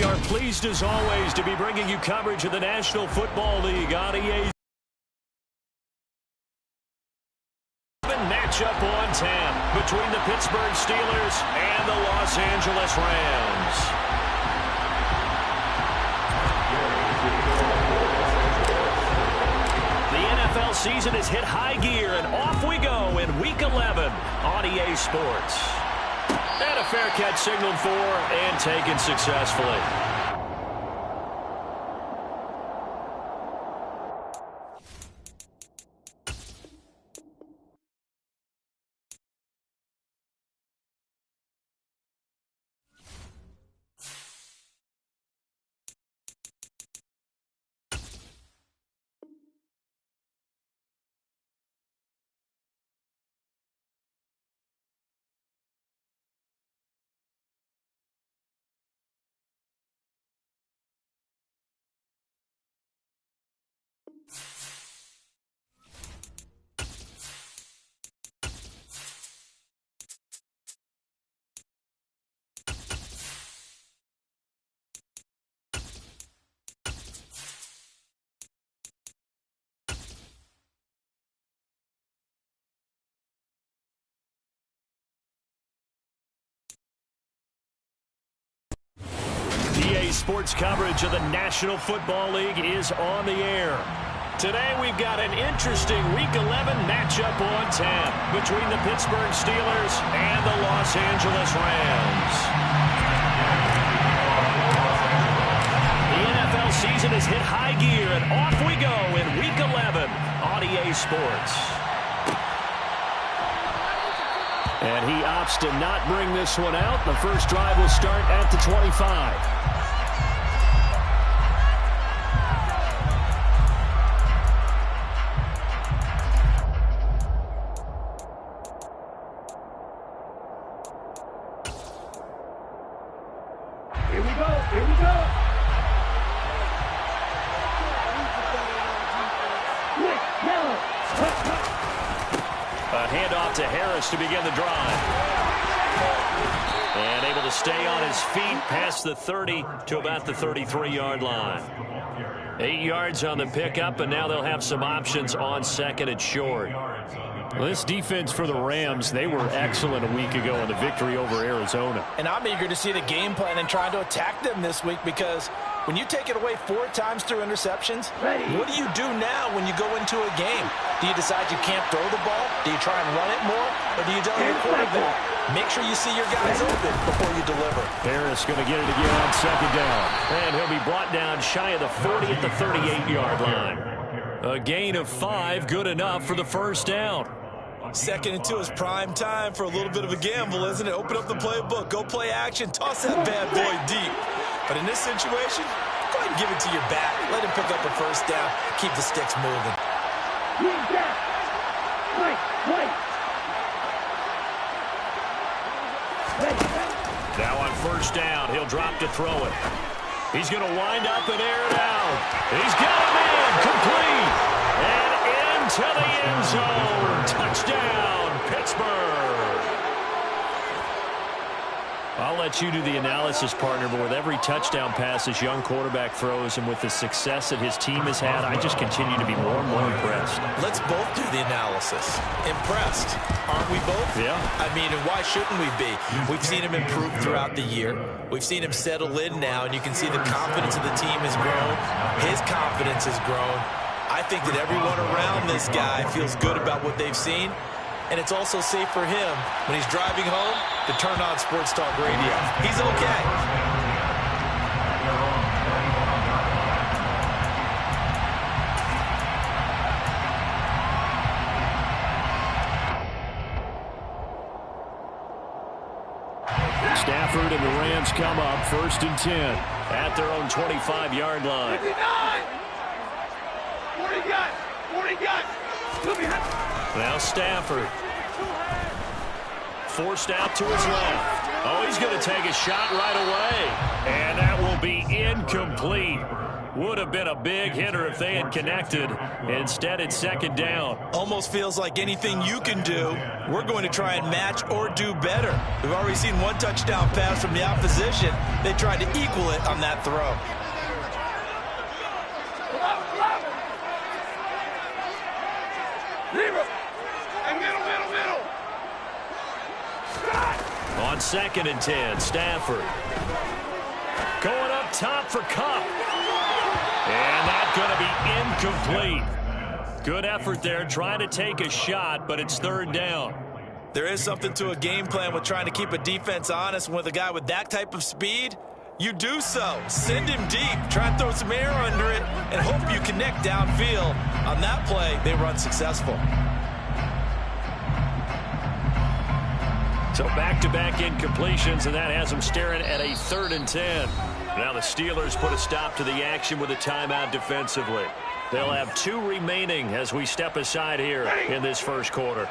We are pleased as always to be bringing you coverage of the National Football League on EA. Matchup on tap between the Pittsburgh Steelers and the Los Angeles Rams. The NFL season has hit high gear, and off we go in Week 11 on EA Sports. And a fair catch signaled for and taken successfully. EA Sports coverage of the National Football League is on the air. Today we've got an interesting Week 11 matchup on tap between the Pittsburgh Steelers and the Los Angeles Rams. The NFL season has hit high gear, and off we go in Week 11 on EA Sports. And he opts to not bring this one out. The first drive will start at the 25. To Harris to begin the drive. And able to stay on his feet past the 30 to about the 33-yard line. 8 yards on the pickup, and now they'll have some options on second and short. Well, this defense for the Rams, they were excellent a week ago in the victory over Arizona. And I'm eager to see the game plan and trying to attack them this week, because when you take it away 4 times through interceptions, what do you do now when you go into a game? Do you decide you can't throw the ball? Do you try and run it more? Or do you tell your quarterback, make sure you see your guys open before you deliver? Harris going to get it again on second down. And he'll be brought down shy of the 40 at the 38-yard line. A gain of 5, good enough for the first down. 2nd and 2 is prime time for a little bit of a gamble, isn't it? Open up the playbook, go play action, toss that bad boy deep. But in this situation, go ahead and give it to your back. Let him pick up a first down, keep the sticks moving. Now on first down, he'll drop to throw it. He's going to wind up and air it out. He's got him in, complete, and into the end zone. Touchdown, Pittsburgh. I'll let you do the analysis, partner, but with every touchdown pass this young quarterback throws and with the success that his team has had, I just continue to be more and more impressed. Let's both do the analysis. Impressed, aren't we both? Yeah. I mean, and why shouldn't we be? We've seen him improve throughout the year. We've seen him settle in now, and you can see the confidence of the team has grown. His confidence has grown. I think that everyone around this guy feels good about what they've seen. And it's also safe for him when he's driving home to turn on Sports Talk Radio. He's okay. Stafford and the Rams come up 1st and 10 at their own 25-yard line. 59! 40 guys! 40 guys! Now Stafford. Forced out to his left. Oh, he's going to take a shot right away. And that will be incomplete. Would have been a big hitter if they had connected. Instead, it's second down. Almost feels like anything you can do, we're going to try and match or do better. We've already seen one touchdown pass from the opposition. They tried to equal it on that throw. On 2nd and 10, Stafford. Going up top for Kupp. And that's going to be incomplete. Good effort there, trying to take a shot, but it's third down. There is something to a game plan with trying to keep a defense honest. With a guy with that type of speed, you do so. Send him deep. Try and throw some air under it and hope you connect downfield. On that play, they were unsuccessful. So back-to-back incompletions, and that has them staring at a 3rd and 10. Now the Steelers put a stop to the action with a timeout defensively. They'll have 2 remaining as we step aside here in this first quarter.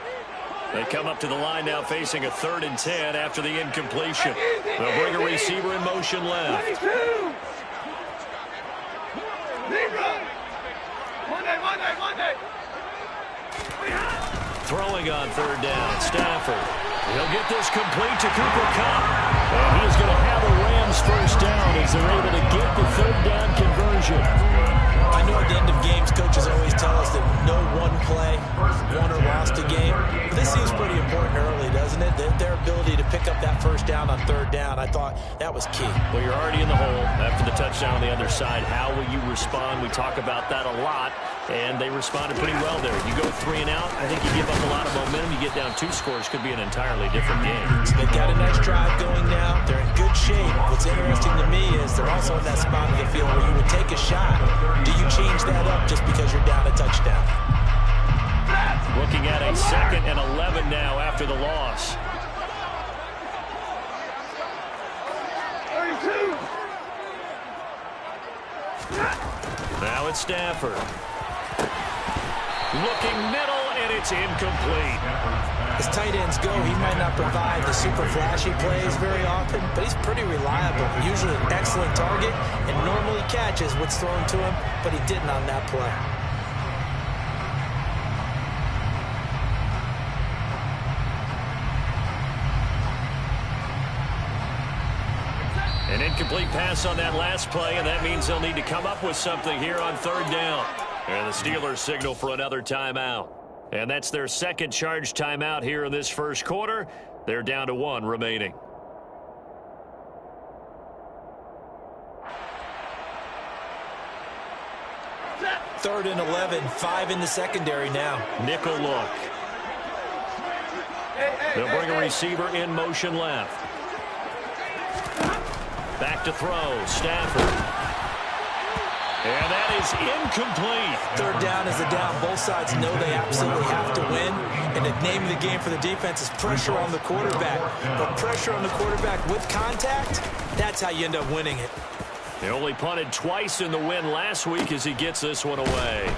They come up to the line now facing a 3rd and 10 after the incompletion. They'll bring a receiver in motion left. Monday. Throwing on 3rd down, Stafford. He'll get this complete to Cooper Kupp. And he's going to have a Rams first down as they're able to get the 3rd down conversion. I know at the end of games, coaches always tell us that no one play won or lost a game. But this seems pretty important early, doesn't it? Their ability to pick up that first down on 3rd down, I thought that was key. Well, you're already in the hole after the touchdown on the other side. How will you respond? We talk about that a lot, and they responded pretty well there. You go 3 and out, I think you give up a lot of momentum. You get down 2 scores, could be an entirely different game. So they've got a nice drive going now. They're in good shape. What's interesting to me is they're also in that spot of the field where you would take a shot. Do you change that up just because you're down a touchdown? Looking at a 2nd and 11 now after the loss. 32. Now it's Stafford. Looking middle, and it's incomplete. As tight ends go, he might not provide the super flashy plays very often, but he's pretty reliable. Usually an excellent target and normally catches what's thrown to him, but he didn't on that play. An incomplete pass on that last play, and that means they'll need to come up with something here on 3rd down. And the Steelers signal for another timeout. And that's their 2nd charge timeout here in this first quarter. They're down to 1 remaining. Third and 11, 5 in the secondary now. Nickel look. They'll bring a receiver in motion left. Back to throw, Stafford. And that is incomplete. 3rd down is the down. Both sides know they absolutely have to win. And the name of the game for the defense is pressure on the quarterback. But pressure on the quarterback with contact, that's how you end up winning it. They only punted twice in the win last week as he gets this one away.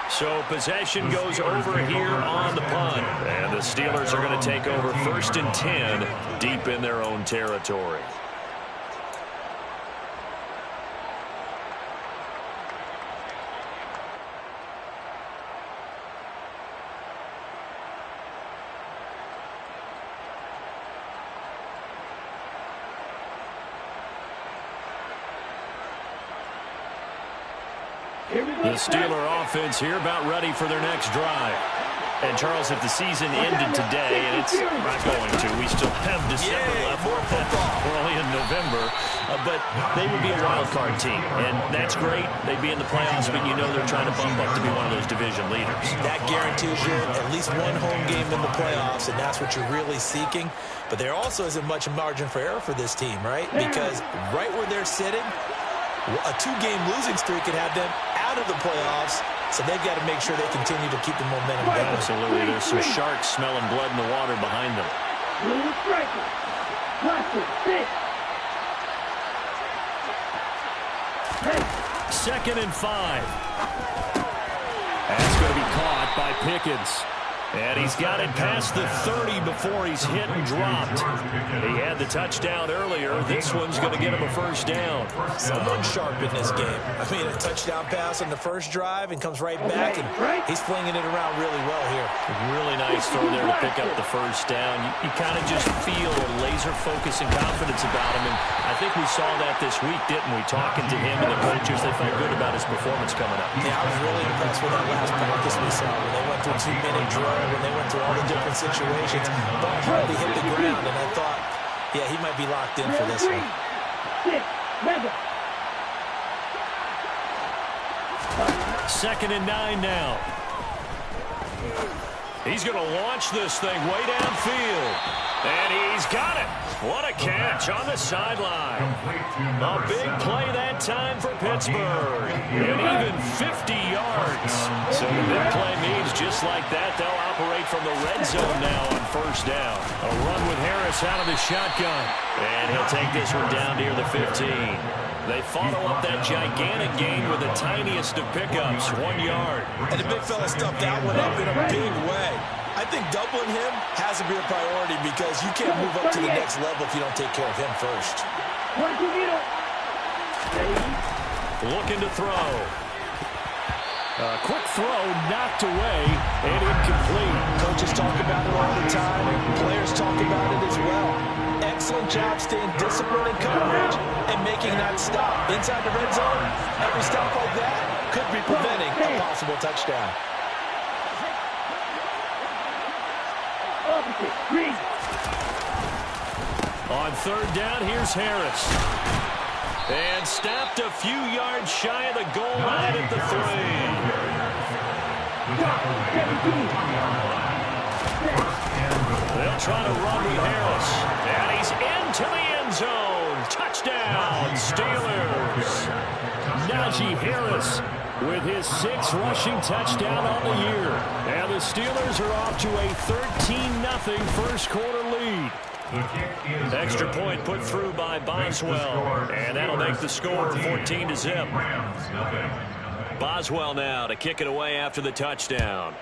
So possession goes over here on the punt. And the Steelers are going to take over 1st and 10 deep in their own territory. The Steeler offense here about ready for their next drive. And, Charles, if the season ended today, and it's not going to, we still have December left. We're only in November. But they would be a wild card team, and that's great. They'd be in the playoffs, but you know they're trying to bump up to be one of those division leaders. That guarantees you at least one home game in the playoffs, and that's what you're really seeking. But there also isn't much margin for error for this team, right? Because right where they're sitting, a 2-game losing streak could have them out of the playoffs, so they've got to make sure they continue to keep the momentum going. Absolutely. There's some sharks smelling blood in the water behind them. 2nd and 5. That's going to be caught by Pickens. And he's got it past the 30 before he's hit and dropped. He had the touchdown earlier. This one's going to get him a first down. Someone sharp in this game. I mean, a touchdown pass on the first drive and comes right back, and he's flinging it around really well here. Really nice throw there to pick up the first down. You kind of just feel a laser focus and confidence about him, and I think we saw that this week, didn't we? Talking to him and the coaches, they felt good about his performance coming up. Yeah, I was really impressed with that last practice we saw when they went through a 2-minute drill, when they went through all the different situations. Ball hardly hit the ground, and I thought, yeah, he might be locked in for this one. 2nd and 9 now. He's going to launch this thing way downfield. And he's got it. What a catch on the sideline. A big play that time for Pittsburgh. And even 50 yards. So the big play means just like that, they'll operate from the red zone now on first down. A run with Harris out of the shotgun. And he'll take this one down near the 15. They follow up that gigantic gain with the tiniest of pickups, 1 yard. And the big fella stuffed that one up in a big way. I think doubling him has to be a priority because you can't move up to the next level if you don't take care of him first. Looking to throw. A quick throw knocked away and incomplete. Coaches talk about it all the time. Players talk about it as well. Excellent job staying disciplined in coverage and making that stop. Inside the red zone, every stop like that could be preventing a possible touchdown. On 3rd down, here's Harris. And stopped a few yards shy of the goal line at the 3. They'll try to run with Harris. And he's into the end zone. Touchdown, Steelers. Najee Harris with his 6th rushing touchdown on the year. And the Steelers are off to a 13-0 first quarter lead. Extra point put through by Boswell. And that'll make the score 14-0. Boswell now to kick it away after the touchdown.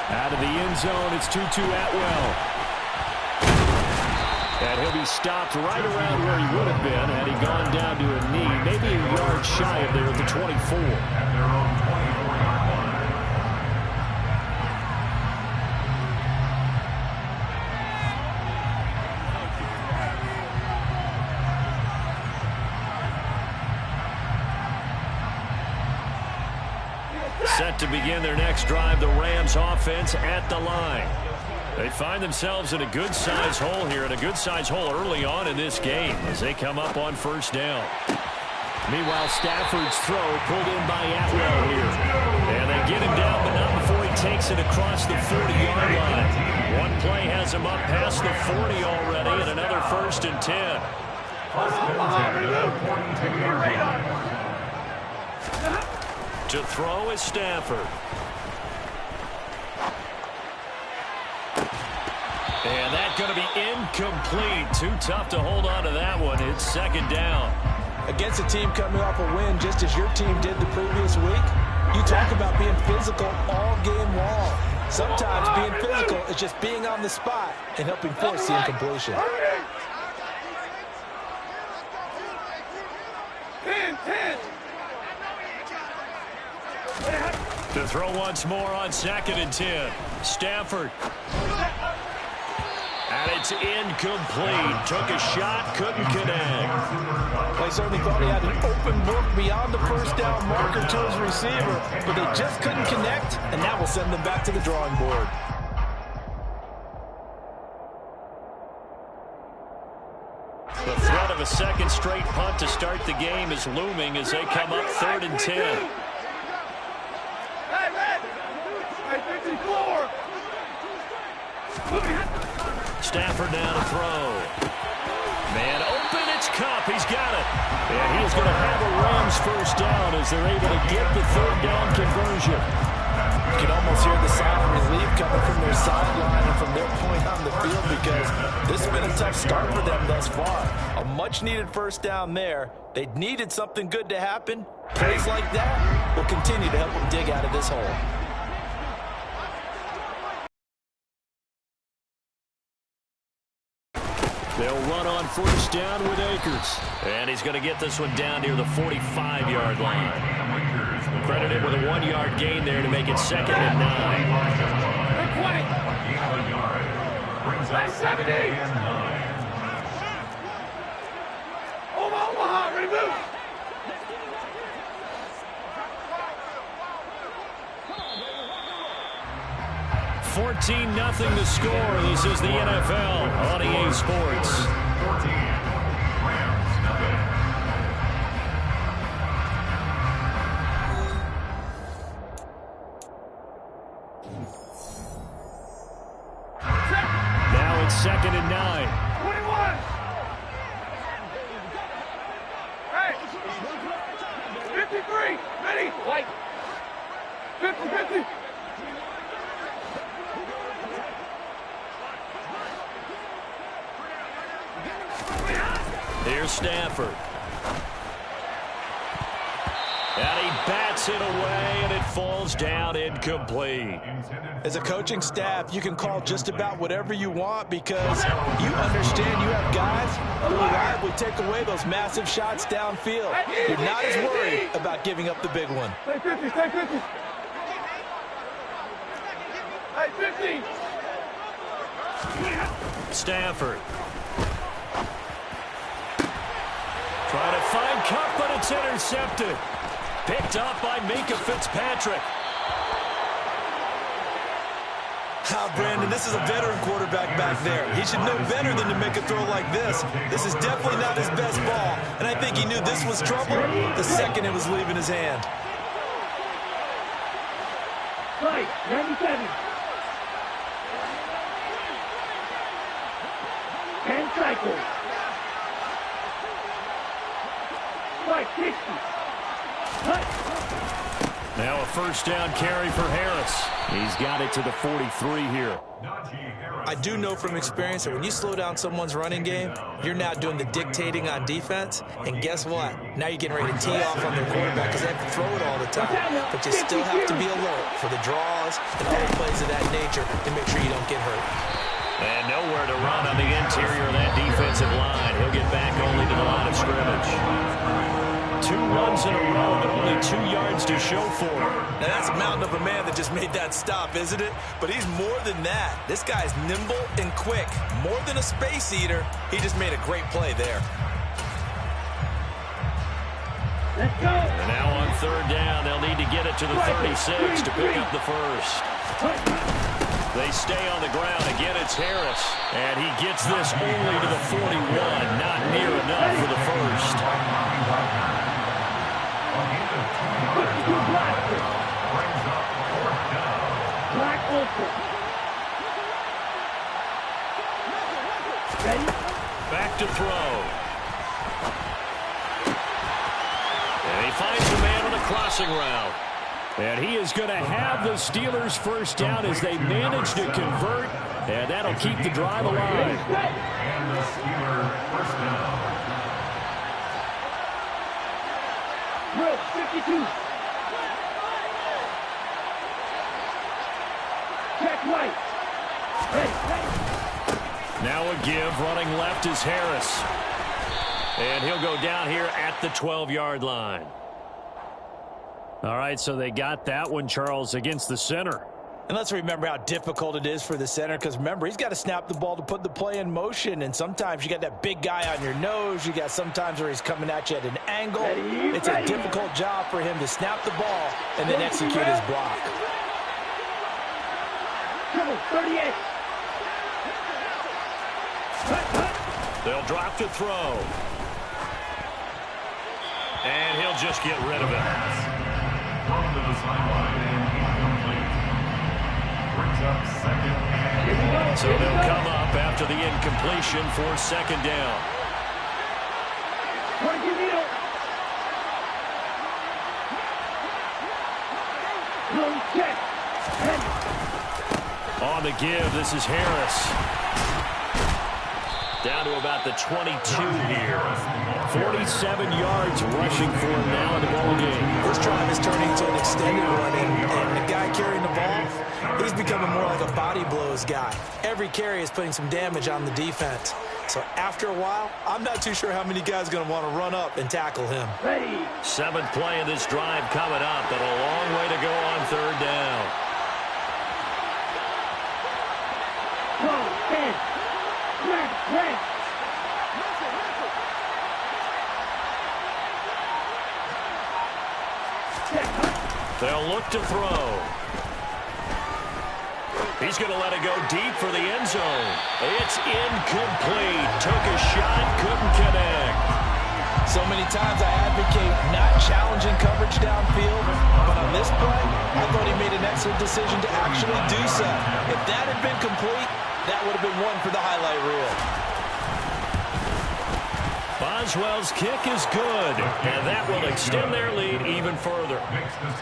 Out of the end zone, it's Tutu Atwell. And he'll be stopped right around where he would have been had he gone down to a knee, maybe a yard shy of there at the 24. Set to begin their next drive, the Rams offense at the line. They find themselves in a good-sized hole here, and a good-sized hole early on in this game as they come up on first down. Meanwhile, Stafford's throw pulled in by Atwell here. And they get him down, but not before he takes it across the 40-yard line. One play has him up past the 40 already, and another 1st and 10. To throw is Stafford. And that's going to be incomplete. Too tough to hold on to that one. It's 2nd down. Against a team coming off a win just as your team did the previous week, you talk about being physical all game long. Sometimes being physical is just being on the spot and helping force the incompletion. To throw once more on 2nd and 10. Stafford. And it's incomplete. Took a shot, couldn't connect. They certainly thought he had an open look beyond the first down marker to his receiver, but they just couldn't connect, and that will send them back to the drawing board. The threat of a 2nd straight punt to start the game is looming as they come up 3rd and 10. Stafford now to throw. Man open, it's Kupp. He's got it. And he's going to have a Rams first down as they're able to get the 3rd down conversion. You can almost hear the sigh of relief coming from their sideline and from their point on the field because this has been a tough start for them thus far. A much-needed first down there. They needed something good to happen. Plays like that will continue to help them dig out of this hole. They'll run on first down with Akers. And he's going to get this one down near the 45-yard line. Credited with a 1-yard gain there to make it 2nd and 9. 70. Omaha, ready, move. $14-0 to score. This is the NFL on EA Sports. Now it's 2nd and 9. 21. Hey. 53. Ready. White. 50. Here's Stafford. And he bats it away, and it falls down incomplete. As a coaching staff, you can call just about whatever you want because you understand you have guys who reliably take away those massive shots downfield. You're not as worried about giving up the big one. Stay 50. Stay 50. Hey, 50. Stafford. Trying to find Kupp, but it's intercepted. Picked up by Minkah Fitzpatrick. Brandon, this is a veteran quarterback back there. He should know better than to make a throw like this. This is definitely not his best ball, and I think he knew this was trouble the second it was leaving his hand. Right, 97. 10 cycles. Right, 60. Cut. Now a first down carry for Harris. He's got it to the 43 here. I do know from experience that when you slow down someone's running game, you're now doing the dictating on defense. And guess what? Now you're getting ready to tee off on their quarterback because they have to throw it all the time. But you still have to be alert for the draws and other plays of that nature to make sure you don't get hurt. And nowhere to run on the interior of that defensive line. He'll get back only to the line of scrimmage. 2 runs in a row, but only 2 yards to show for him. Now that's a mountain of a man that just made that stop, isn't it? But he's more than that. This guy's nimble and quick. More than a space eater, he just made a great play there. Let's go. And now on 3rd down, they'll need to get it to the 36 to pick up the first. They stay on the ground. Again, it's Harris. And he gets this only to the 41. Not near enough for the first. Black Ultra. Ready? Back to throw. And he finds a man on the crossing route. And he is going to have the Steelers first down as they manage to convert. And that'll keep the drive alive. And the Steelers first down. Drill, 52. Check right. Ready. Now a give. Running left is Harris. And he'll go down here at the 12-yard line. All right, so they got that one, Charles, against the center. And let's remember how difficult it is for the center because, remember, he's got to snap the ball to put the play in motion. And sometimes you got that big guy on your nose. You got sometimes where he's coming at you at an angle. It's a difficult job for him to snap the ball and then execute his block. 38. They'll drop to throw. And he'll just get rid of it. Thrown to the sideline and incomplete. Brings up 2nd and So they'll come up after the incompletion for 2nd down. Long check. On the give, this is Harris. Down to about the 22 here. 47 yards rushing for him now in the ball game. This drive is turning into an extended run, and the guy carrying the ball, he's becoming more like a body blows guy. Every carry is putting some damage on the defense. So after a while, I'm not too sure how many guys are going to want to run up and tackle him. Ready. 7th play of this drive coming up, and a long way to go on 3rd down. Go, 10. Red. They'll look to throw. He's going to let it go deep for the end zone. It's incomplete. Took a shot, couldn't connect. So many times I advocate not challenging coverage downfield, but on this play, I thought he made an excellent decision to actually do so. If that had been complete, that would have been one for the highlight reel. Boswell's kick is good, and that will extend their lead even further.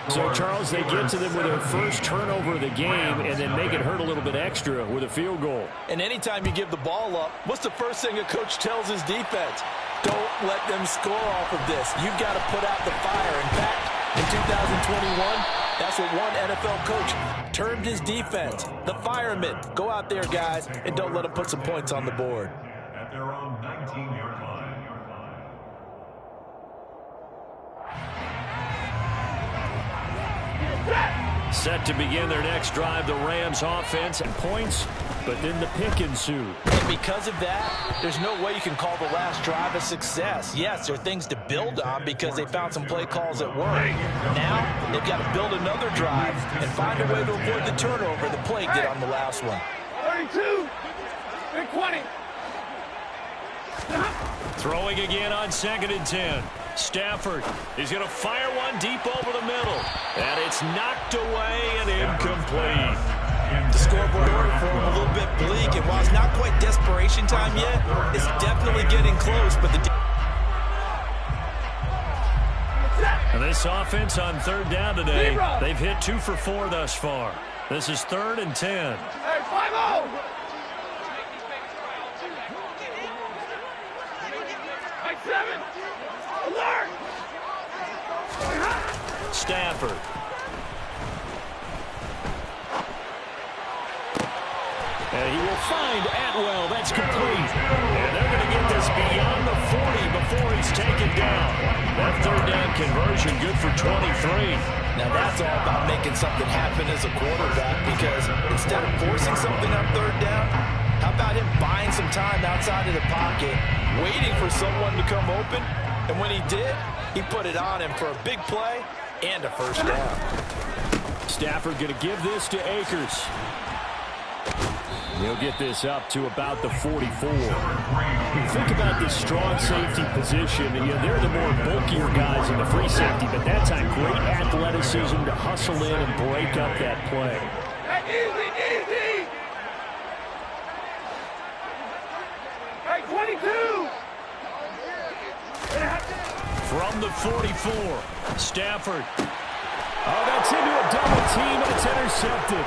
So, Charles, they get to them with their first turnover of the game and then make it hurt a little bit extra with a field goal. And anytime you give the ball up, what's the first thing a coach tells his defense? Don't let them score off of this. You've got to put out the fire. In fact, in 2021, that's what one NFL coach termed his defense. The firemen. Go out there, guys, and don't let them put some points on the board. At their own 19-yard line. Set to begin their next drive, the Rams offense. And points, but then the pick ensued. And because of that, there's no way you can call the last drive a success. Yes, there are things to build on because they found some play calls that work. Now, they've got to build another drive and find a way to avoid the turnover the play did on the last one. 32 and 20. Throwing again on 2nd and 10. Stafford, he's going to fire one deep over the middle. And it's knocked away and incomplete. The scoreboard order for him a little bit bleak, and while it's not quite desperation time yet, it's definitely getting close. But And this offense on 3rd down today, they've hit 2 for 4 thus far. This is 3rd and 10. Hey, 5-0. Hey, 7. Alert. Stafford. And he will find Atwell. That's complete. And they're going to get this beyond the 40 before he's taken down. That 3rd down conversion good for 23. now that's all about making something happen as a quarterback, because instead of forcing something on 3rd down, how about him buying some time outside of the pocket, waiting for someone to come open, and when he did, he put it on him for a big play and a 1st down. Stafford going to give this to Akers. He'll get this up to about the 44. Think about this strong safety position. They're the more bulkier guys in the free safety, but that time great athleticism to hustle in and break up that play. Easy. Hey, 22. From the 44, Stafford. Oh, that's into a double team, and it's intercepted.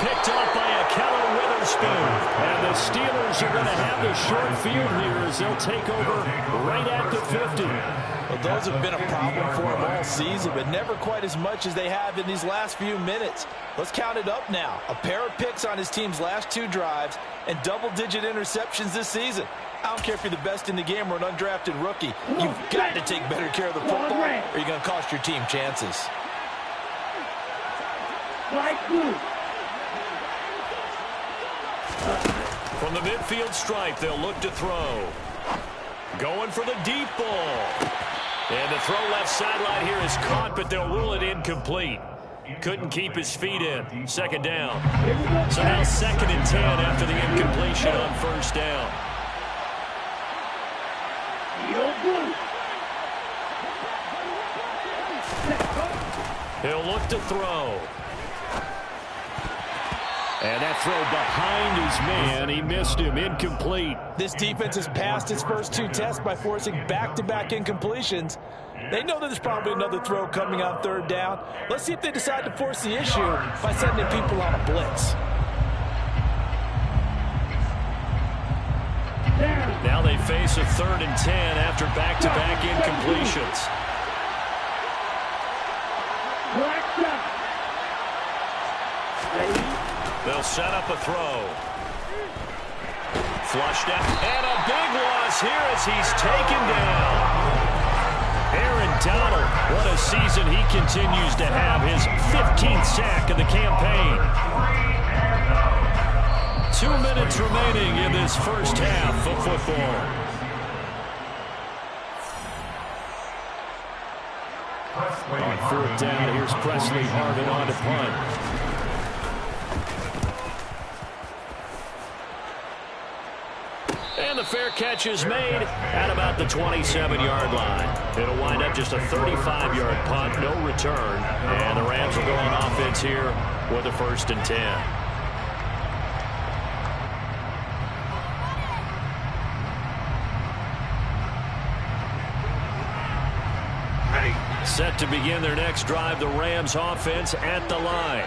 Picked off by Ahkello Witherspoon. And the Steelers are going to have the short field here as they'll take over right at the 50. Well, those have been a problem for him all season, but never quite as much as they have in these last few minutes. Let's count it up now. A pair of picks on his team's last 2 drives and double-digit interceptions this season. I don't care if you're the best in the game or an undrafted rookie. You've got to take better care of the football, or you're going to cost your team chances. Light blue. From the midfield stripe, they'll look to throw. Going for the deep ball. And the throw left sideline here is caught, but they'll rule it incomplete. Couldn't keep his feet in. 2nd down. So now 2nd and 10 after the incompletion on 1st down. He'll look to throw. And that throw behind his man. He missed him. Incomplete. This defense has passed its first 2 tests by forcing back-to-back incompletions. They know that there's probably another throw coming on third down. Let's see if they decide to force the issue by sending people on a blitz. Now they face a 3rd and 10 after back-to-back incompletions. They'll set up a throw. Flushed out. And a big loss here as he's taken down. Aaron Donald, what a season he continues to have. His 15th sack of the campaign. 2 minutes remaining in this first half of football. On 4th down, here's Presley Harvin on to punt. And the fair catch is made at about the 27-yard line. It'll wind up just a 35-yard punt, no return. And the Rams will go on offense here with a 1st and 10. Set to begin their next drive, the Rams offense at the line.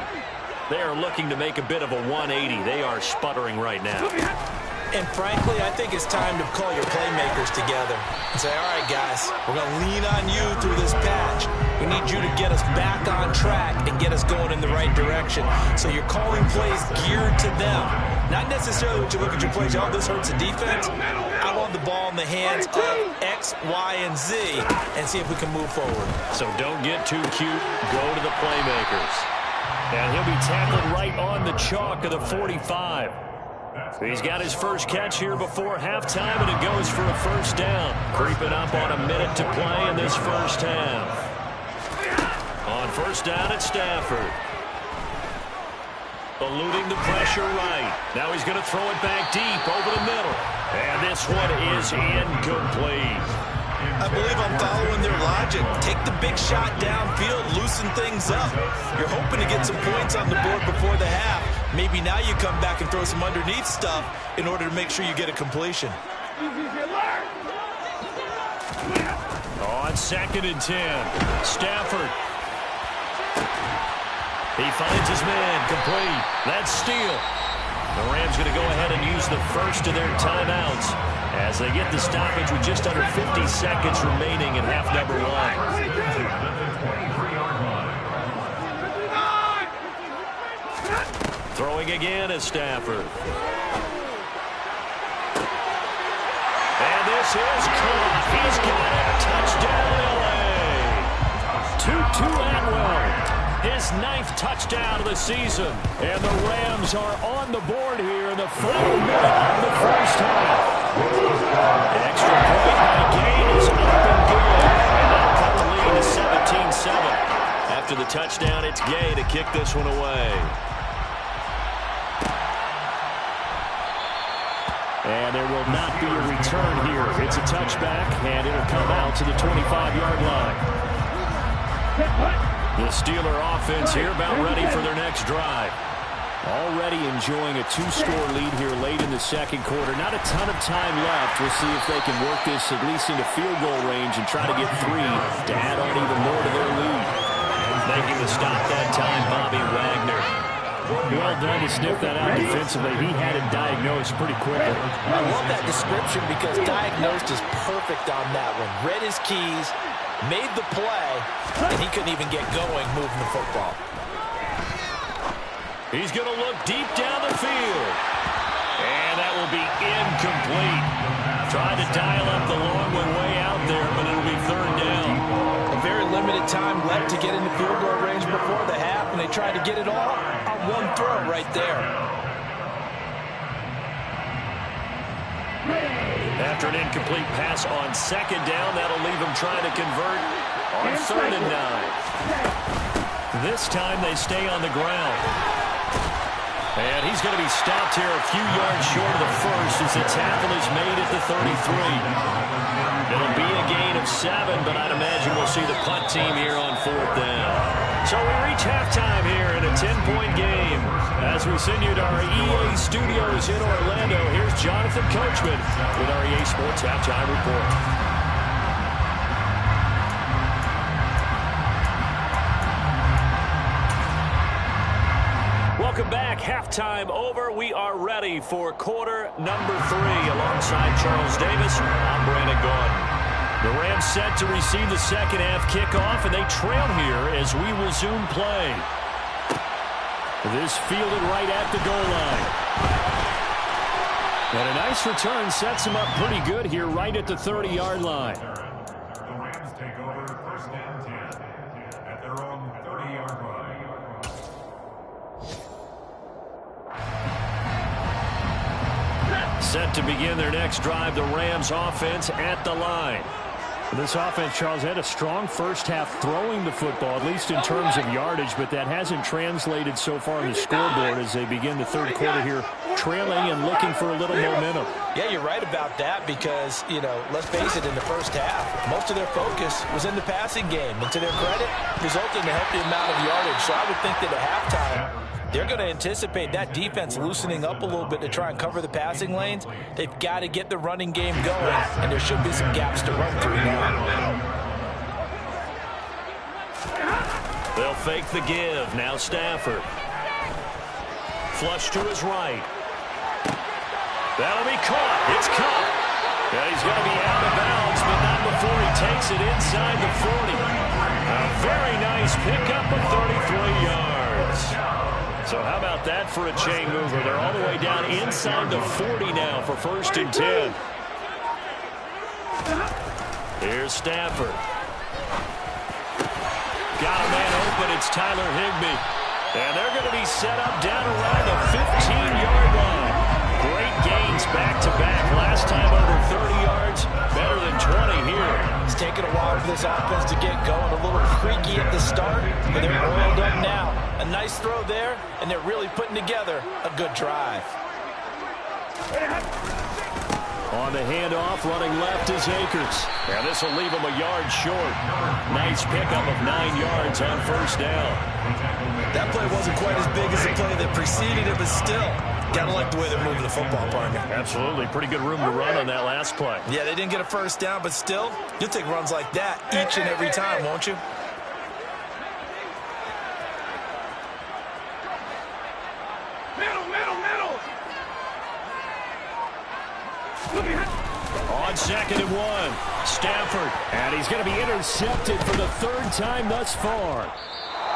They are looking to make a bit of a 180. They are sputtering right now. And frankly, I think it's time to call your playmakers together and say, all right, guys, we're going to lean on you through this patch. We need you to get us back on track and get us going in the right direction. So you're calling plays geared to them. Not necessarily when you look at your plays, oh, this hurts the defense. I want the ball in the hands of X, Y, and Z and see if we can move forward. So don't get too cute. Go to the playmakers. And he'll be tackled right on the chalk of the 45. He's got his first catch here before halftime, and it goes for a 1st down. Creeping up on a minute to play in this first half. On 1st down, it's Stafford. Eluding the pressure right. Now he's going to throw it back deep over the middle. And this one is incomplete. I believe I'm following their logic. Take the big shot downfield, loosen things up. You're hoping to get some points on the board before the half. Maybe now you come back and throw some underneath stuff in order to make sure you get a completion. On 2nd and 10, Stafford. He finds his man, complete. That's steal. The Rams going to go ahead and use the first of their timeouts as they get the stoppage with just under 50 seconds remaining in half number 1. Throwing again is Stafford. And this is caught. He's got it. Touchdown, L.A. Tutu Atwell. His 9th touchdown of the season. And the Rams are on the board here in the final minute of the first half. Extra point by Gain is up and good. And that'll cut the lead to 17-7. After the touchdown, it's Gay to kick this one away. And there will not be a return here. It's a touchback, and it'll come out to the 25-yard line. The Steeler offense here about ready for their next drive. Already enjoying a 2-score lead here late in the second quarter. Not a ton of time left. We'll see if they can work this at least into field goal range and try to get 3 to add on even more to their lead. Making the stop that time, Bobby Wagner. Well done to sniff that out defensively. He had it diagnosed pretty quickly. I love that description because diagnosed is perfect on that one. Read his keys, made the play, and he couldn't even get going moving the football. He's going to look deep down the field. And that will be incomplete. Trying to dial up the long one way out there, but it'll be 3rd down. A very limited time left to get into field goal range before the half, and they tried to get it all on one throw right there. After an incomplete pass on 2nd down, that'll leave them trying to convert on 3rd and 9. This time they stay on the ground. And he's going to be stopped here a few yards short of the first as the tackle is made at the 33. It'll be a gain of 7, but I'd imagine we'll see the punt team here on 4th down. So we reach halftime here in a 10-point game. As we send you to our EA studios in Orlando, here's Jonathan Coachman with our EA Sports Halftime Report. Welcome back. Halftime over. We are ready for quarter number 3. Alongside Charles Davis, I'm Brandon Gaudin. The Rams set to receive the second half kickoff, and they trail here as we resume play. This fielded right at the goal line. And a nice return sets him up pretty good here right at the 30-yard line. The Rams take over 1st and 10 at their own 30-yard line. Set to begin their next drive, the Rams offense at the line. This offense, Charles, had a strong first half throwing the football, at least in terms of yardage, but that hasn't translated so far on the scoreboard as they begin the third quarter here, trailing and looking for a little momentum. Yeah, you're right about that because, let's face it, in the first half, most of their focus was in the passing game. And to their credit, resulted in a healthy amount of yardage. So I would think that at halftime, they're going to anticipate that defense loosening up a little bit to try and cover the passing lanes. They've got to get the running game going, and there should be some gaps to run through now. They'll fake the give. Now Stafford. Flush to his right. That'll be caught. It's caught. Yeah, he's going to be out of bounds, but not before he takes it inside the 40. A very nice pickup of 33 yards. So how about that for a chain mover? They're all the way down inside the 40 now for 1st and 10. Here's Stafford. Got a man open. It's Tyler Higbee. And they're going to be set up down around the 15-yard line. Great gains back-to-back. Last time over 30 yards, better than 20 here. It's taken a while for this offense to get going. A little creaky at the start, but they're oiled up now. A nice throw there, and they're really putting together a good drive. On the handoff, running left is Akers. And this will leave him a yard short. Nice pickup of 9 yards on 1st down. That play wasn't quite as big as the play that preceded it, but still, gotta like the way they're moving the football, partner. Absolutely. Pretty good room to run on that last play. Yeah, they didn't get a 1st down, but still, you'll take runs like that each and every time, won't you? On 2nd and 1, Stafford. And he's going to be intercepted for the 3rd time thus far.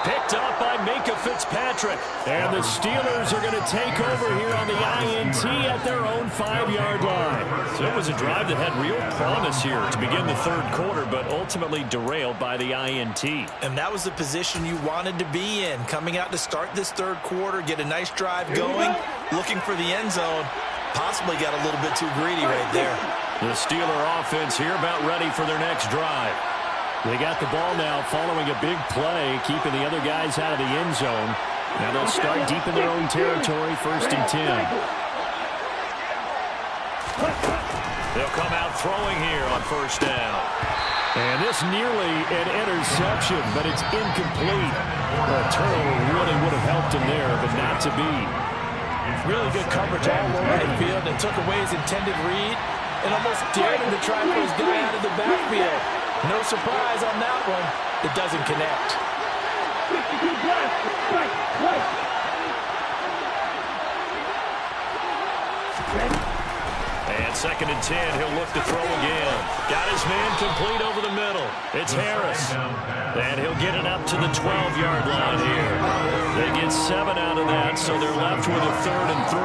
Picked up by Minkah Fitzpatrick. And the Steelers are going to take over here on the INT at their own 5-yard line. So it was a drive that had real promise here to begin the 3rd quarter, but ultimately derailed by the INT. And that was the position you wanted to be in, coming out to start this 3rd quarter, get a nice drive going, looking for the end zone. Possibly got a little bit too greedy right there. The Steeler offense here about ready for their next drive. They got the ball now following a big play, keeping the other guys out of the end zone. Now they'll start deep in their own territory, 1st and 10. They'll come out throwing here on 1st down. And this nearly an interception, but it's incomplete. A turnover really would have helped him there, but not to be. Really good coverage all over the field and took away his intended read and almost dared him to try and put his guy out of the backfield. No surprise on that one. It doesn't connect. And 2nd and 10, he'll look to throw again. Got his man complete over the middle. It's Harris. And he'll get it up to the 12-yard line here. They get 7 out of that, so they're left with a 3rd and 3.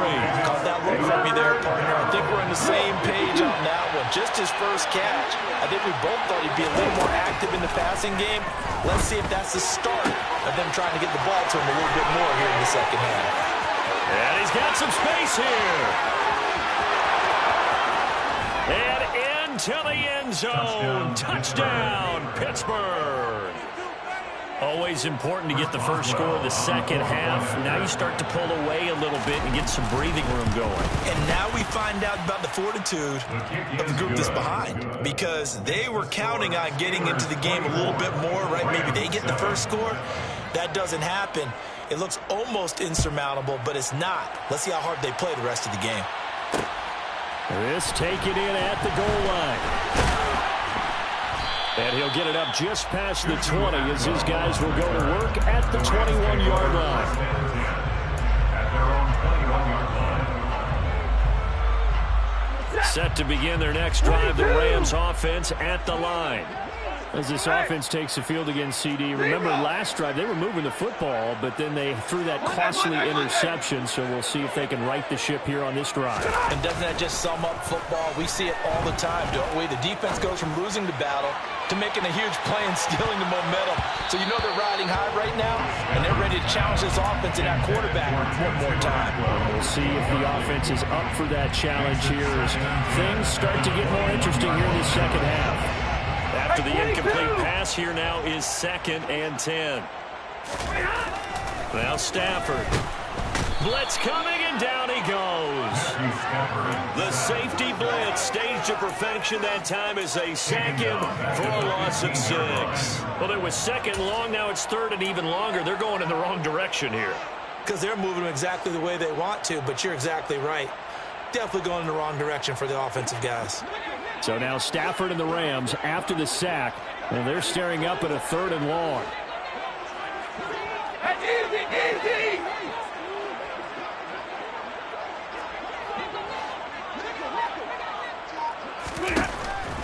Caught that look from me there, partner. I think we're on the same page on that one. Just his first catch. I think we both thought he'd be a little more active in the passing game. Let's see if that's the start of them trying to get the ball to him a little bit more here in the second half. And he's got some space here. And into the end zone. Touchdown, Pittsburgh. Always important to get the first score of the second half. Now you start to pull away a little bit and get some breathing room going. And now we find out about the fortitude of the group that's behind, because they were counting on getting into the game a little bit more, right? Maybe they get the first score. That doesn't happen. It looks almost insurmountable, but it's not. Let's see how hard they play the rest of the game. This taken in at the goal line. And he'll get it up just past the 20 as his guys will go to work at the 21-yard line. Set to begin their next drive, the Rams offense at the line. As this offense takes the field against CD, remember last drive they were moving the football, but then they threw that costly interception, so we'll see if they can right the ship here on this drive. And doesn't that just sum up football? We see it all the time, don't we? The defense goes from losing the battle to making a huge play and stealing the momentum. So you know they're riding high right now, and they're ready to challenge this offense and that quarterback one more time. We'll see if the offense is up for that challenge here as things start to get more interesting here in the second half. After the incomplete pass, here now is 2nd and 10. Now Stafford. Blitz coming, and down he goes. The safety blitz staged to perfection that time as they sack him for a loss of 6. Well, it was 2nd long. Now it's 3rd and even longer. They're going in the wrong direction here. Because they're moving exactly the way they want to, but you're exactly right. Definitely going in the wrong direction for the offensive guys. So now Stafford and the Rams after the sack, and they're staring up at a 3rd and long. Easy, easy.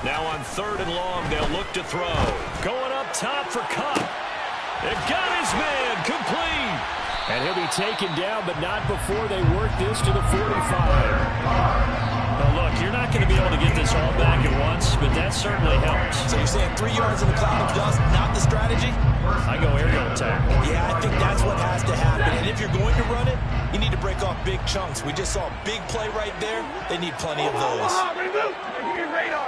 Now on 3rd and long, they'll look to throw. Going up top for Kupp. It got his man complete. And he'll be taken down, but not before they work this to the 45. Well, look, you're not going to be able to get this all back at once, but that certainly helps. So you're saying 3 yards in the cloud of dust, not the strategy? I go aerial attack. Yeah, I think that's what has to happen. And if you're going to run it, you need to break off big chunks. We just saw a big play right there. They need plenty of those. Remove your radar.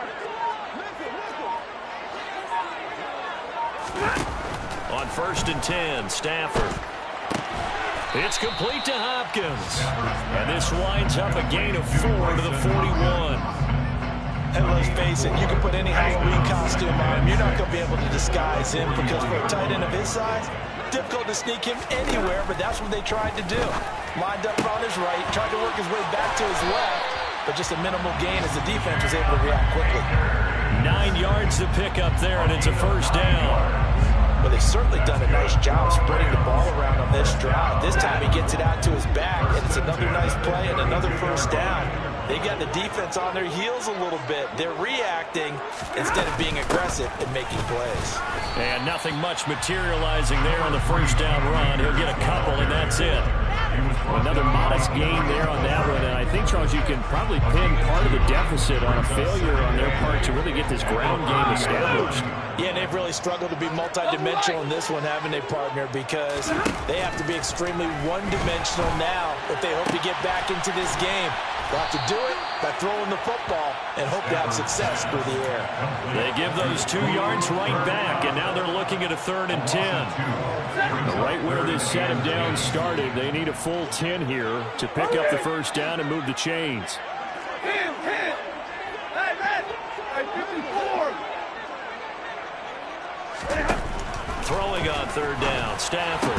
On 1st and 10, Stafford. It's complete to Hopkins. And this winds up a gain of 4 to the 41. And let's face it, you can put any Halloween costume on him. You're not going to be able to disguise him because for a tight end of his size, difficult to sneak him anywhere, but that's what they tried to do. Lined up on his right, tried to work his way back to his left, but just a minimal gain as the defense was able to react quickly. 9 yards to pick up there, and it's a 1st down. But they've certainly done a nice job spreading the ball around on this drive. This time he gets it out to his back, and it's another nice play and another 1st down. They got the defense on their heels a little bit. They're reacting instead of being aggressive and making plays. And nothing much materializing there on the 1st down run. He'll get a couple, and that's it. Another modest gain there on that one, and I think, Charles, you can probably pin part of the deficit on a failure on their part to really get this ground game established. Yeah, and they've really struggled to be multidimensional in this one, haven't they, partner? Because they have to be extremely one-dimensional now if they hope to get back into this game. They'll have to do it by throwing the football and hope to have success through the air. They give those 2 yards right back, and now they're looking at a 3rd and 10. Right where this set of downs started, they need a full 10 here to pick up the 1st down and move the chains. 10. Hey, 54. Throwing on 3rd down, Stafford.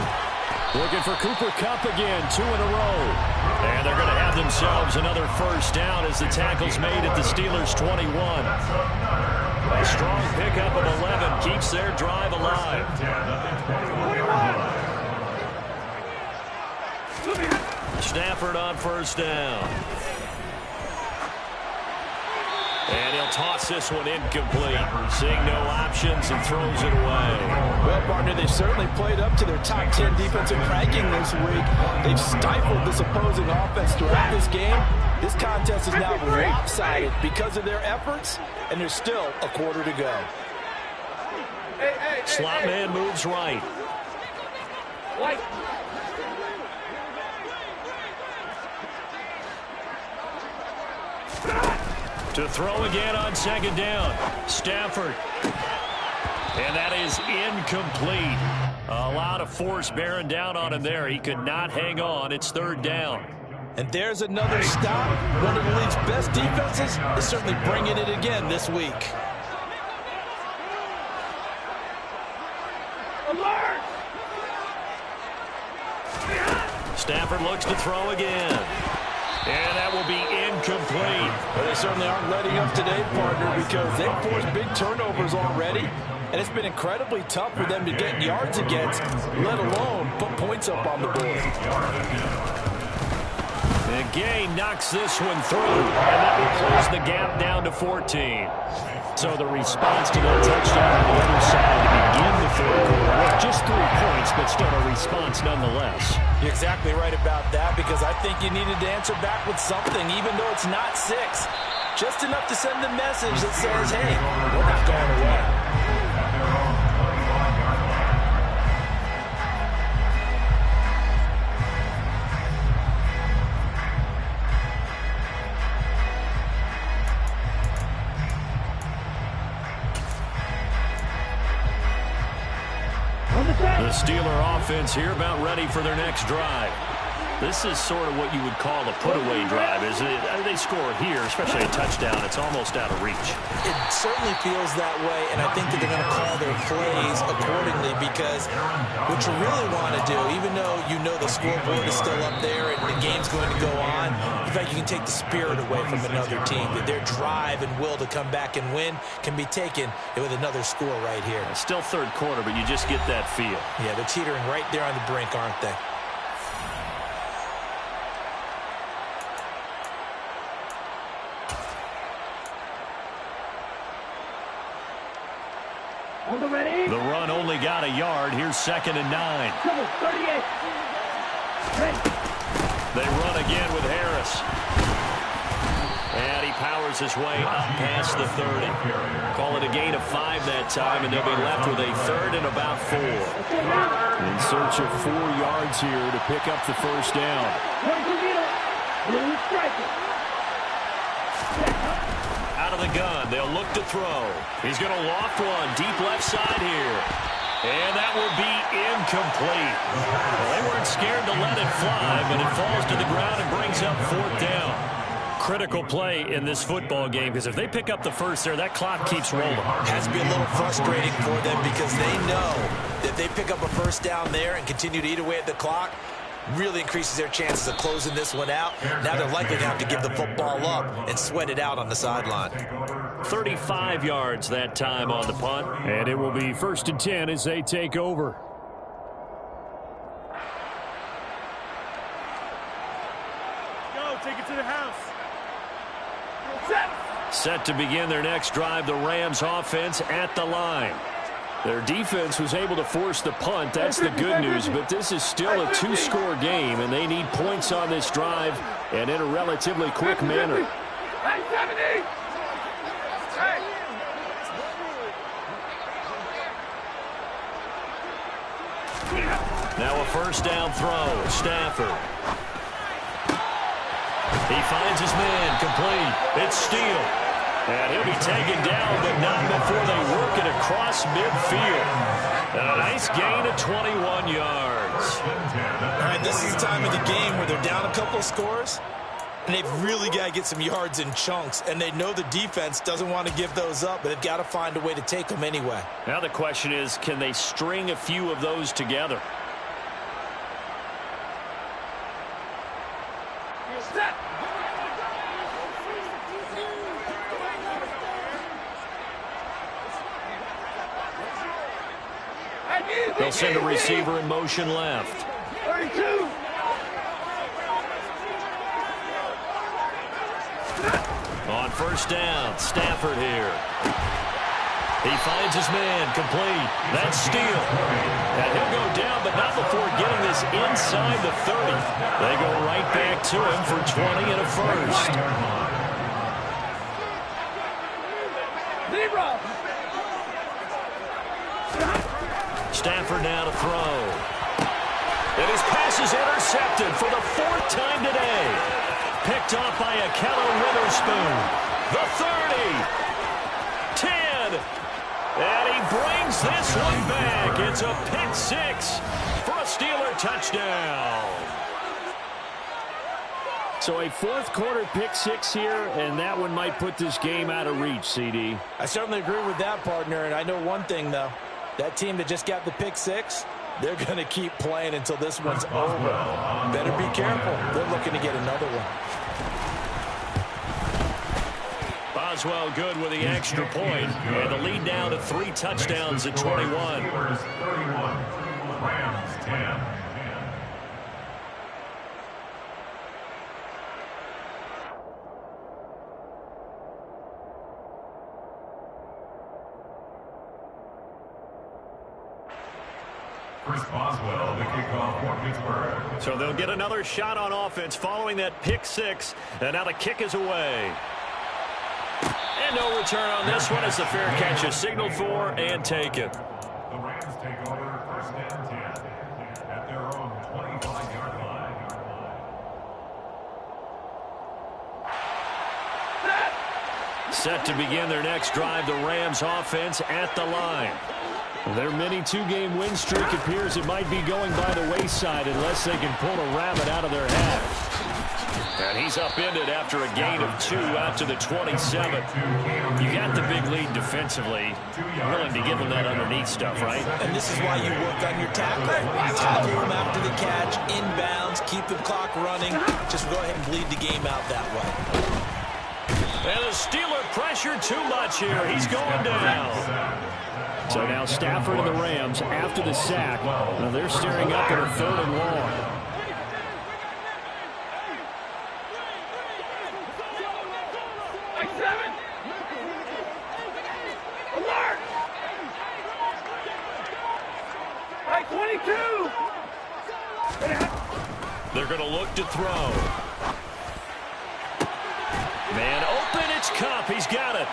Looking for Cooper Kupp again, 2 in a row. And they're going to have themselves another 1st down as the tackle's made at the Steelers' 21. A strong pickup of 11 keeps their drive alive. Stafford on 1st down. And he'll toss this one incomplete. Seeing no options and throws it away. Well, partner, they've certainly played up to their top 10 defensive ranking this week. They've stifled this opposing offense throughout this game. This contest is now lopsided because of their efforts, and there's still a quarter to go. Slot man moves right. White. To throw again on 2nd down. Stafford. And that is incomplete. A lot of force bearing down on him there. He could not hang on. It's 3rd down. And there's another stop. One of the league's best defenses is certainly bringing it again this week. Alert! Stafford looks to throw again. And that will be incomplete. Well, they certainly aren't letting up today, partner, because they've forced big turnovers already. And it's been incredibly tough for them to get yards against, let alone put points up on the board. And Gay knocks this one through, and that will close the gap down to 14. So the response to that touchdown on the other side to begin the third quarter was just 3 points, but still a response nonetheless. You're exactly right about that, because I think you needed to answer back with something, even though it's not 6. Just enough to send a message that says, hey, we're not going away. The Steeler offense here about ready for their next drive. This is sort of what you would call a put-away drive, isn't it? They score here, especially a touchdown. It's almost out of reach. It certainly feels that way, and I think that they're going to call their plays accordingly, because what you really want to do, even though you know the scoreboard is still up there and the game's going to go on, in fact, you can take the spirit away from another team, that their drive and will to come back and win can be taken with another score right here. Still third quarter, but you just get that feel. Yeah, they're teetering right there on the brink, aren't they? The run only got a yard. Here's 2nd and 9. 38. They run again with Harris. And he powers his way up past the 30. Call it a gain of 5 that time, and they'll be left with a 3rd and about 4. In search of 4 yards here to pick up the first down. Out of the gun, they'll look to throw. He's going to loft one deep left side here. And that will be incomplete. Well, they weren't scared to let it fly, but it falls to the ground and brings up 4th down. Critical play in this football game, because if they pick up the first there, that clock keeps rolling. Has to be a little frustrating for them, because they know that they pick up a first down there and continue to eat away at the clock, really increases their chances of closing this one out. Now they're likely to have to give the football up and sweat it out on the sideline. 35 yards that time on the punt. And it will be 1st and 10 as they take over. Go, take it to the house. Set to begin their next drive, the Rams offense at the line. Their defense was able to force the punt. That's the good news, but this is still a 2-score game, and they need points on this drive and in a relatively quick manner. Now a first down throw, Stafford. He finds his man, complete. It's Steele. And he'll be taken down, but not before they work it across midfield. And a nice gain of 21 yards. All right, this is the time of the game where they're down a couple of scores, and they've really got to get some yards in chunks, and they know the defense doesn't want to give those up, but they've got to find a way to take them anyway. Now the question is, can they string a few of those together? They'll send a receiver in motion left. 32. On first down, Stafford here. He finds his man, complete. That's Steele. And he'll go down, but not before getting this inside the 30. They go right back to him for 20 and a first. Zero. Stafford now to throw. And his pass is intercepted for the 4th time today. Picked off by Ahkello Witherspoon. The 30. 10. And he brings this one back. It's a pick 6 for a Steeler touchdown. So a 4th quarter pick 6 here, and that one might put this game out of reach, CD. I certainly agree with that, partner, and I know one thing, though. That team that just got the pick 6, they're going to keep playing until this one's over. Better be careful. They're looking to get another one. Boswell good with the extra point, and the lead now to 3 touchdowns at 21. Steelers 31, Rams 10. Chris Boswell, the kickoff for Pittsburgh. So they'll get another shot on offense following that pick six. And now the kick is away. And no return on this one as the fair catch is signaled for and taken. The Rams take over 1st and 10 at their own 25-yard line. Set to begin their next drive, the Rams offense at the line. Their mini two-game win streak appears it might be going by the wayside unless they can pull a rabbit out of their hat. And he's upended after a gain of 2 out to the 27. You got the big lead defensively. Willing to give them that underneath stuff, right? And this is why you work on your tackle. Tackle them after the catch, inbounds, keep the clock running. Just go ahead and bleed the game out that way. And the Steeler pressure too much here. He's going down. So now Stafford and the Rams after the sack. Now they're staring up at a 3rd and long. They're going to look to throw. Man open, it's Kupp. He's got it.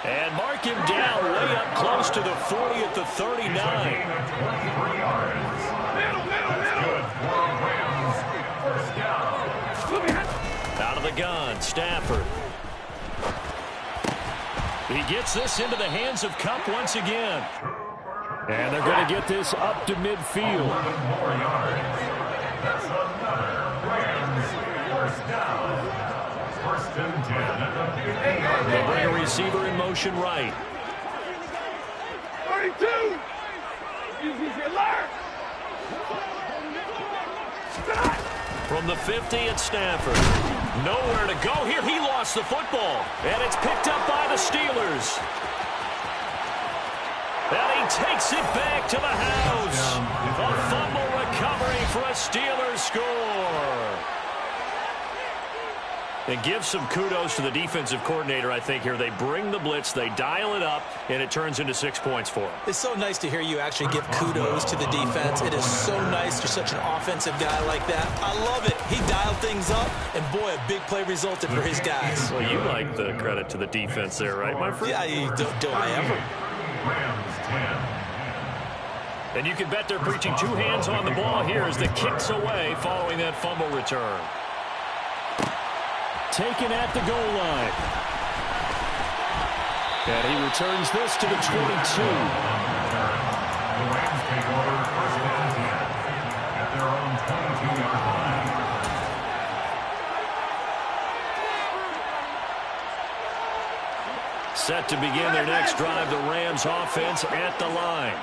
And mark him down way up close to the 40 at the 39. Middle. Good for Rams. 1st down. Out of the gun, Stafford. He gets this into the hands of Kupp once again. And they're going to get this up to midfield. 11 more yards. That's another Rams 1st down. 1st and 10 at the 50-yard line. They'll bring a receiver in motion right. 32. From the 50, it's Stafford. Nowhere to go here. He lost the football. And it's picked up by the Steelers. And he takes it back to the house. A fumble recovery for a Steelers score. And give some kudos to the defensive coordinator, I think, here. They bring the blitz, they dial it up, and it turns into 6 points for them. It's so nice to hear you actually give kudos to the defense. It is so nice. You're such an offensive guy like that. I love it. He dialed things up, and boy, a big play resulted for his guys. Well, you like the credit to the defense there, right, my friend? Yeah, do I ever? Rams 10. And you can bet they're preaching 2 hands on the ball here as the kick's away following that fumble return. Taken at the goal line. And he returns this to the 22. The Rams take over 1st and 10 at their own 22-yard line. Set to begin their next drive, the Rams offense at the line.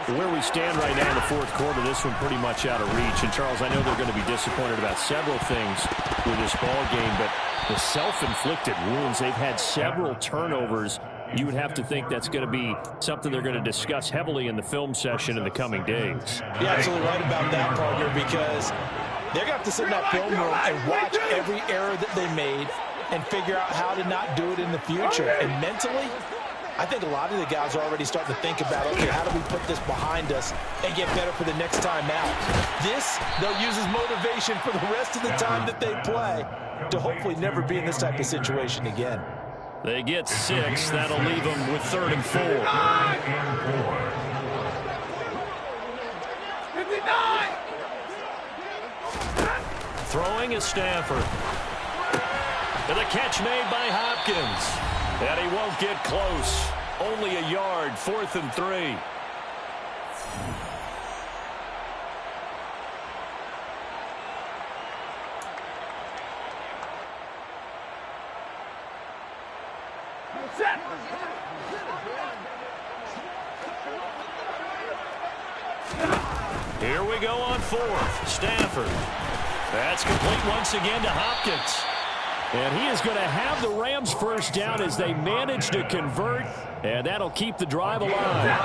Where we stand right now in the 4th quarter, this one pretty much out of reach. And, Charles, I know they're going to be disappointed about several things with this ball game, but the self-inflicted wounds, they've had several turnovers. You would have to think that's going to be something they're going to discuss heavily in the film session in the coming days. You're absolutely right about that, partner, because they're going to have to sit in that film room and watch every error that they made and figure out how to not do it in the future. And mentally, I think a lot of the guys are already starting to think about, okay, how do we put this behind us and get better for the next time out? This, they'll use as motivation for the rest of the time that they play to hopefully never be in this type of situation again. They get 6. That'll leave them with 3rd and 4. 59. Throwing is Stafford. And the catch made by Hopkins. And he won't get close. Only a yard, 4th and 3. Set. Here we go on 4th. Stafford. That's complete once again to Hopkins. And he is going to have the Rams 1st down as they manage to convert, and that'll keep the drive alive.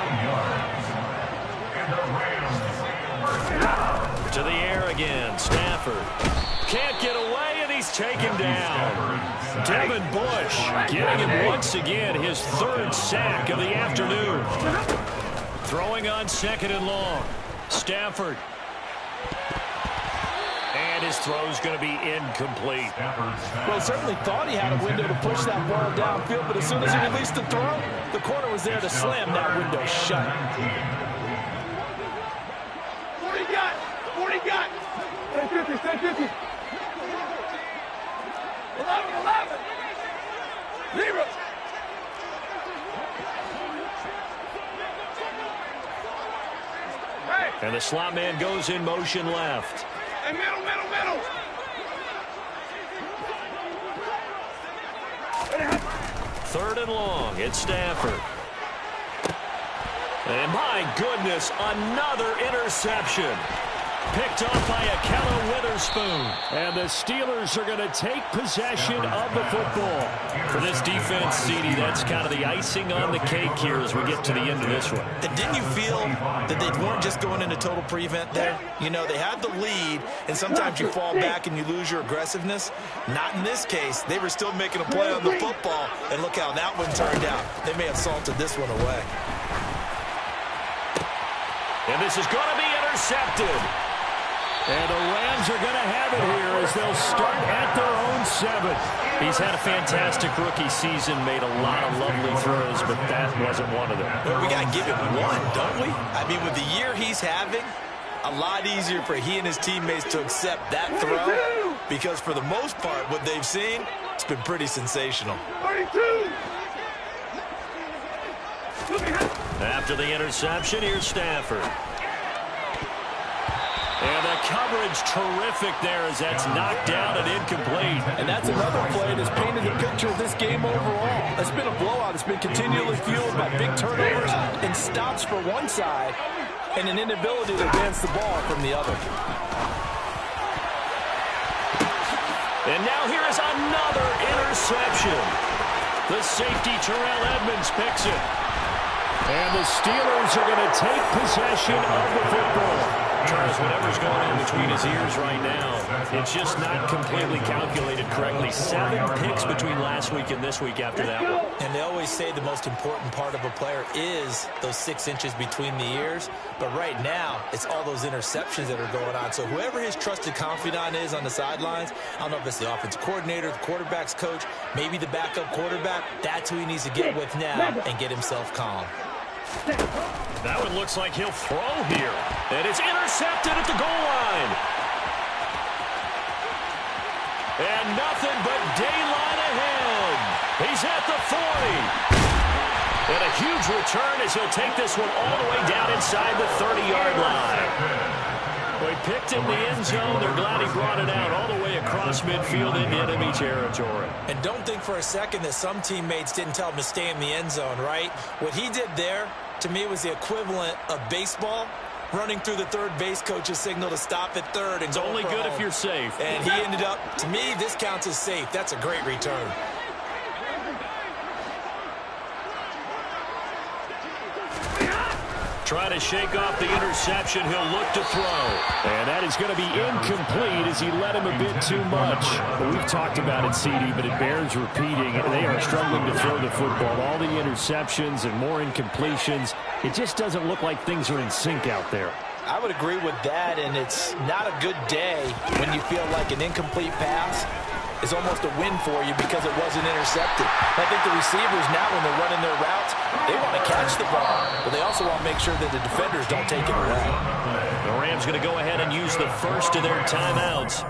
To the air again, Stafford. Can't get away, and he's taken down. Devin Bush getting him once again his 3rd sack of the afternoon. Throwing on 2nd and long. Stafford. And his throw's going to be incomplete. Well, certainly thought he had a window to push that ball downfield, but as soon as he released the throw, the corner was there to slam that window shut. 40 got. 40 got. Stay 50. Stay 50. 11. 0. Hey. And the slot man goes in motion left. Hey, middle. 3rd and long. It's Stafford. And my goodness, another interception. Picked off by Akello Witherspoon. And the Steelers are going to take possession of the football. For this defense, CD, that's kind of the icing on the cake here as we get to the end of this one. And didn't you feel that they weren't just going into total prevent there? You know, they had the lead, and sometimes you fall back and you lose your aggressiveness. Not in this case. They were still making a play on the football, and look how that one turned out. They may have salted this one away. And this is going to be intercepted. And the Rams are going to have it here as they'll start at their own 7. He's had a fantastic rookie season, made a lot of lovely throws, but that wasn't one of them. Well, we got to give him one, don't we? I mean, with the year he's having, a lot easier for he and his teammates to accept that throw because for the most part, what they've seen, it's been pretty sensational. 32. After the interception, here's Stafford. And the coverage terrific there as that's knocked down and incomplete. And that's another play that's painted the picture of this game overall. It's been a blowout. It's been continually fueled by big turnovers and stops for one side and an inability to advance the ball from the other. And now here is another interception. The safety Terrell Edmunds picks it. And the Steelers are going to take possession of the football. Charles, whatever's going on between his ears right now, it's just not completely calculated correctly. 7 picks between last week and this week after that one. And they always say the most important part of a player is those 6 inches between the ears. But right now, it's all those interceptions that are going on. So whoever his trusted confidant is on the sidelines, I don't know if it's the offensive coordinator, the quarterback's coach, maybe the backup quarterback, that's who he needs to get with now and get himself calm. That one looks like he'll throw here. And it's intercepted at the goal line. And nothing but daylight ahead. He's at the 40. And a huge return as he'll take this one all the way down inside the 30-yard line. Well, he picked it in the end zone. They're glad he brought it out all the way across midfield into enemy territory. And don't think for a second that some teammates didn't tell him to stay in the end zone, right? What he did there, to me, was the equivalent of baseball running through the third base coach's signal to stop at third. And it's only good if you're safe. And he ended up, to me, this counts as safe. That's a great return. Trying to shake off the interception. He'll look to throw. And that is going to be incomplete as he let him a bit too much. Well, we've talked about it, CD, but it bears repeating. They are struggling to throw the football. All the interceptions and more incompletions. It just doesn't look like things are in sync out there. I would agree with that, and it's not a good day when you feel like an incomplete pass is almost a win for you because it wasn't intercepted. I think the receivers now, when they're running their routes, they want to catch the ball, but they also want to make sure that the defenders don't take it away. The Rams going to go ahead and use the first of their timeouts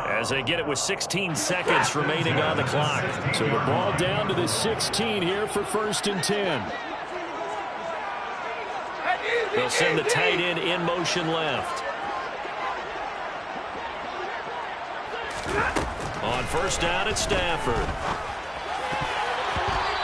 as they get it with 16 seconds remaining on the clock. So the ball down to the 16 here for 1st and 10. They'll send the tight end in motion left. On 1st down, it's Stafford.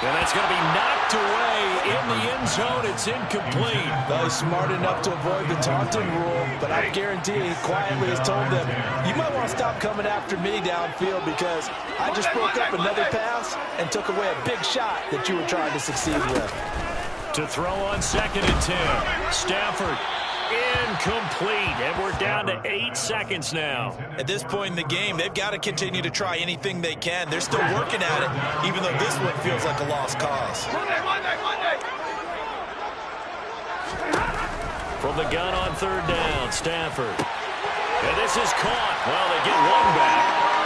And that's going to be knocked away in the end zone. It's incomplete. Well, he's smart enough to avoid the taunting rule, but I guarantee he quietly has told them, you might want to stop coming after me downfield because I just broke up another pass and took away a big shot that you were trying to succeed with. To throw on 2nd and 10. Stafford. Incomplete, and we're down to 8 seconds now. At this point in the game, they've got to continue to try anything they can. They're still working at it, even though this one feels like a lost cause. Monday. From the gun on third down, Stafford. And this is caught. Well, they get one back.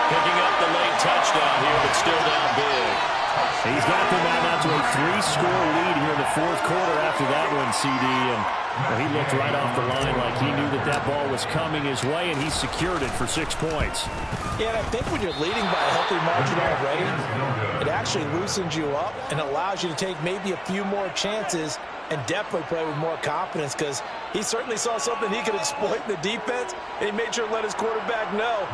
Picking up the late touchdown here, but still down big. He's got them out to a 3-score lead here in the fourth quarter after that one, CD. And well, he looked right off the line like he knew that that ball was coming his way, and he secured it for 6 points. Yeah, and I think when you're leading by a healthy margin already, it actually loosens you up and allows you to take maybe a few more chances and definitely play with more confidence, because he certainly saw something he could exploit in the defense, and he made sure to let his quarterback know,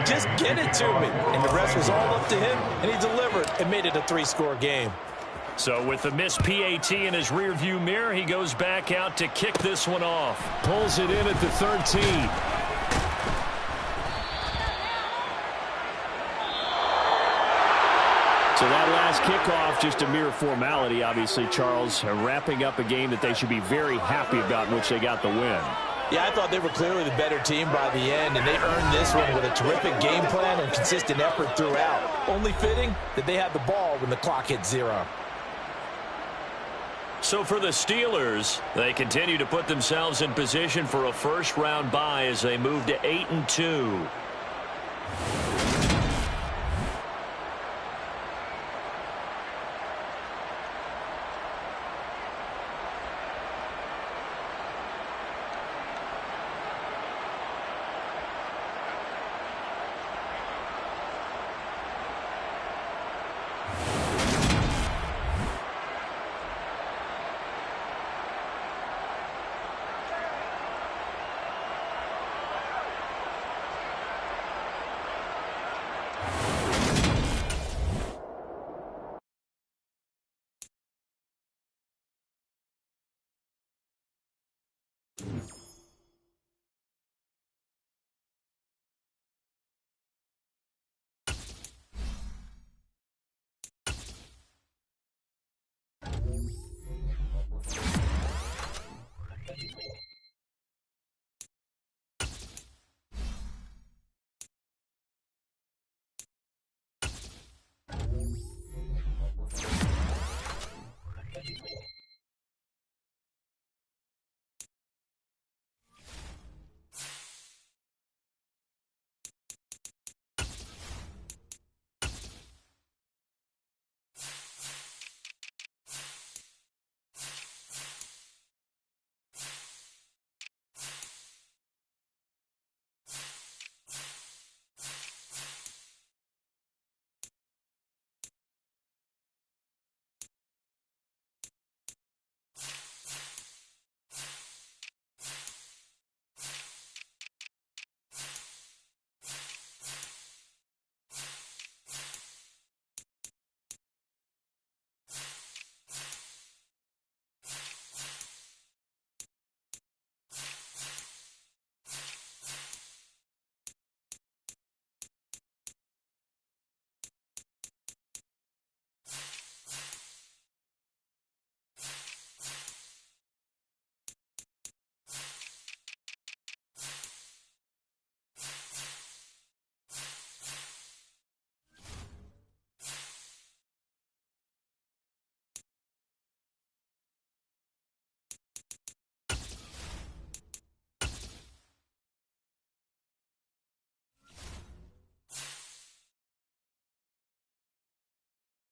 just get it to me. And the rest was all up to him, and he delivered and made it a 3-score game. So with the missed PAT in his rearview mirror, he goes back out to kick this one off. Pulls it in at the 13. So that last kickoff, just a mere formality, obviously, Charles, wrapping up a game that they should be very happy about, in which they got the win. Yeah, I thought they were clearly the better team by the end, and they earned this one with a terrific game plan and consistent effort throughout. Only fitting that they had the ball when the clock hit 0. So for the Steelers, they continue to put themselves in position for a first-round bye as they move to 8-2.